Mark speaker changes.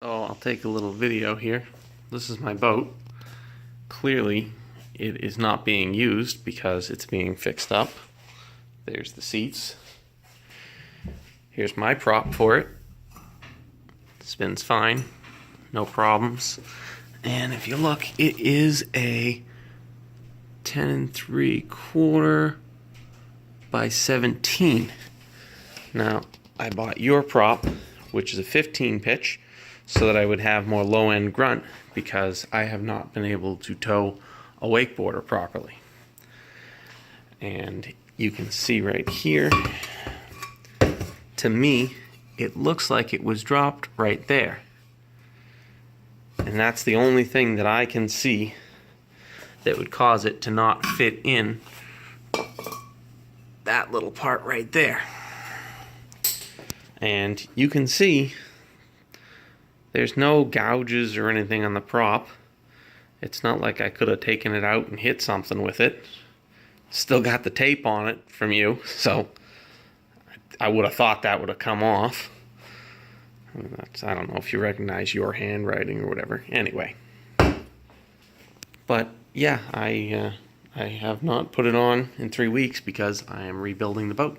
Speaker 1: So I'll take a little video here. This is my boat. Clearly it is not being used because it's being fixed up. There's the seats. Here's my prop for it. Spins fine, no problems. And if you look, it is a 10 3/4 by 17. Now, I bought your prop, which is a 15 pitch, so that I would have more low-end grunt, because I have not been able to tow a wakeboarder properly. And you can see right here, to me, it looks like it was dropped right there. And that's the only thing that I can see that would cause it to not fit in that little part right there. And you can see there's no gouges or anything on the prop. It's not like I could have taken it out and hit something with it. Still got the tape on it from you, so I would have thought that would have come off. I don't know if you recognize your handwriting or whatever. Anyway. But yeah, I have not put it on in 3 weeks because I am rebuilding the boat.